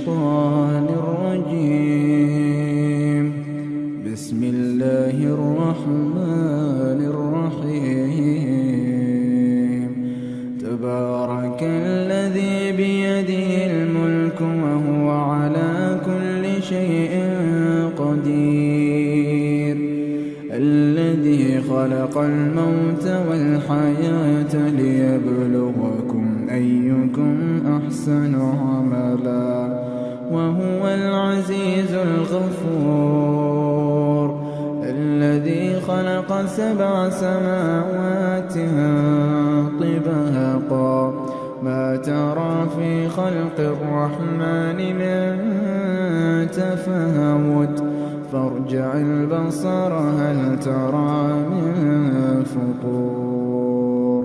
الشيطان الرجيم. بسم الله الرحمن الرحيم. تبارك الذي بيده الملك وهو على كل شيء قدير. الذي خلق الموت والحياة ليبلوكم أيكم أحسن عملا وهو العزيز الغفور. الذي خلق 7 سماوات طباقا ما ترى في خلق الرحمن من تفاوت فارجع البصر هل ترى من فطور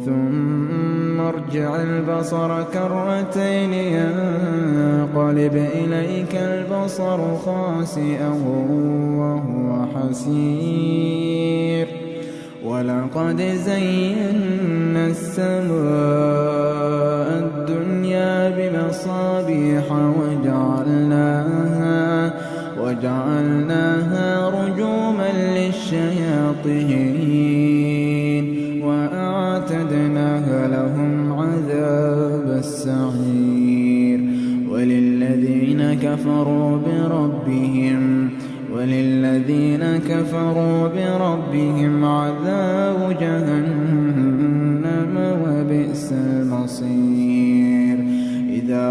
ثم ارجع البصر كرتين ينقلب إليك البصر خاسئا وهو حسير. ولقد زينا السماء الدنيا بمصابيح وجعلناها رجوما للشياطين وأعتدنا لهم عذاب السعير. وللذين كفروا بربهم عذاب جهنم وبئس المصير. إذا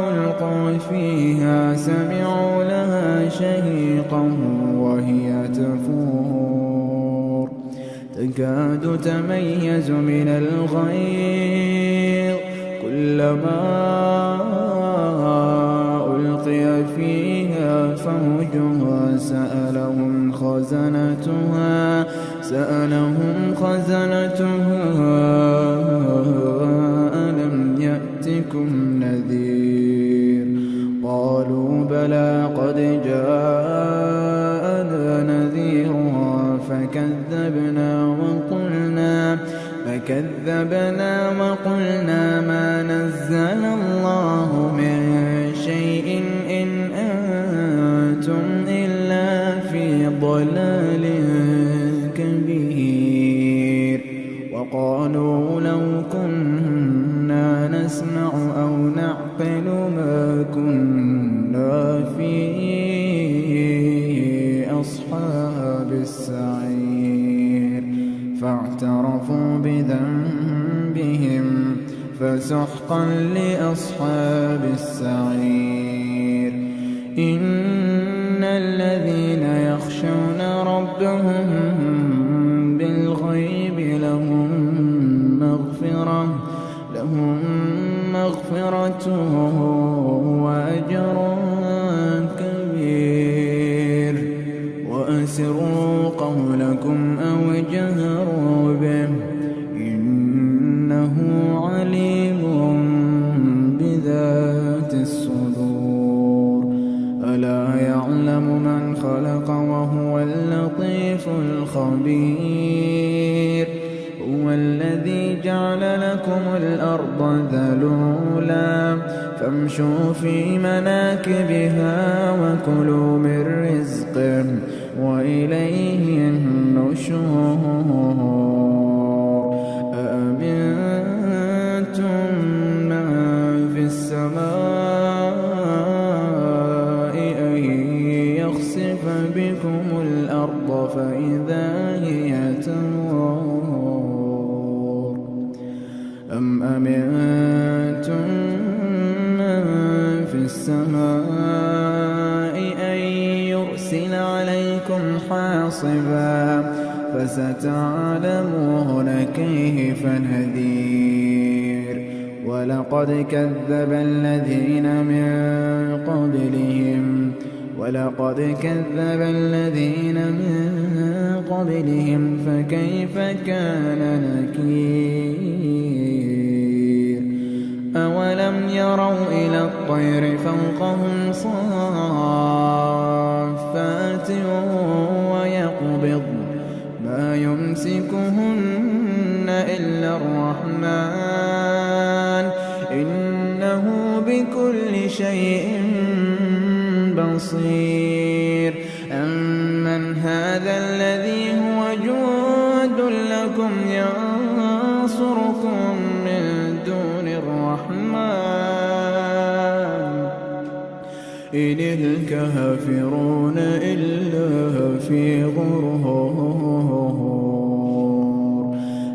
ألقوا فيها سمعوا لها شهيقا وهي تفور تكاد تميز من الغيظ كلما ألقي فيها فوج سألهم خزنتها ألم يأتكم نذير؟ قالوا بلى قد جاءنا نذير فكذبنا وقلنا ما نزل الله من شيء إن أنتم إلا في ضلال كبير. وقالوا لو كنا نسمع أو نعقل ما كنا في أصحاب السعير. فاعترفوا بذنبهم فسحقا لأصحاب السعير. إن الذين يخشون ربهم بالغيب لهم مغفرة وأجر كبير. وأسروا قولكم أو اجهروا به إنه عليم بذات الصدور. ألا يعلم من خلق وهو اللطيف الخبير. هو الذي جعل لكم الأرض ذلولا فامشوا في مناكبها وكلوا من رزقه وإليه النشور. أأمنتم من في السماء أن يخسف بكم الأرض فإذا هي تمور أم أمنتم من في السماء أن يرسل عليكم حاصبا فستعلمون كيف نذير. ولقد كذب الذين من قبلهم فكيف كان نكير. أولم يروا إلى الطير فوقهم صافات ويقبض ما يمسكهن إلا الرحمن بكل شيء بصير أمن هذا الذي هو جند لكم ينصركم من دون الرحمن إن الكافرون إلا في غرور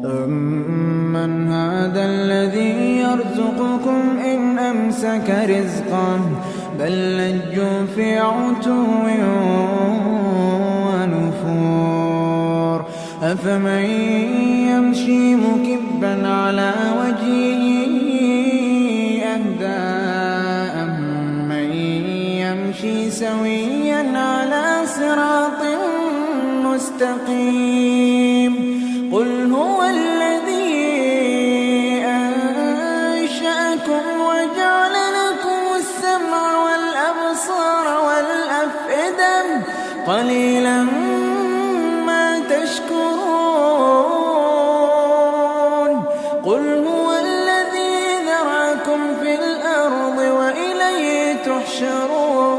أمن هذا الذي يرزقكم إن أمسك رزقه بل لجوا في عتو ونفور أفمن يمشي مكبا على وجهه أهدى أمن يمشي سويا على صراط مستقيم قل هو الذي أنشأكم وجعل لكم السمع والأبصار والأفئدة قليلا ما تشكرون قل هو الذي ذرأكم في الأرض وإليه تحشرون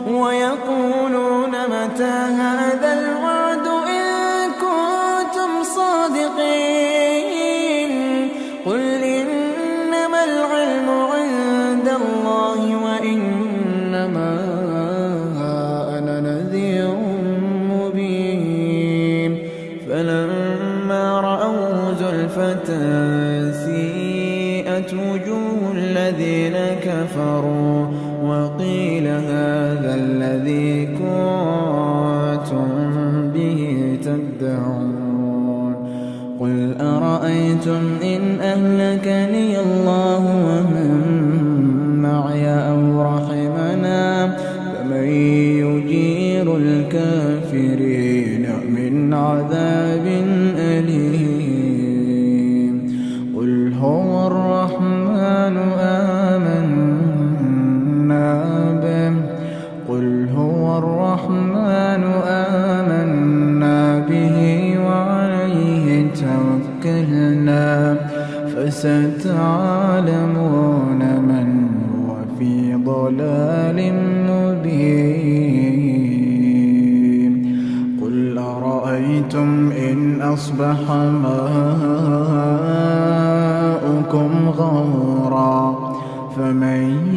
ويقولون متى هذا الوعد إن كنتم صادقين قل إنما العلم عند الله وإنما أنا نذير مبين فلما رأوا زلفة سيئت وجوه الذين كفروا وقيل هذا الذي كنتم به تدعون قل أرأيتم إن أهلكني الله ومن معي أو رحمنا فمن يجير الكافرين من عذاب أليم قل هو الرحمن آمنا به قل هو الرحمن آمنا به وعليه توكلنا فستعلمون من هو في ضلال مبين قل أرأيتم إن أصبح ماؤكم غورا فمن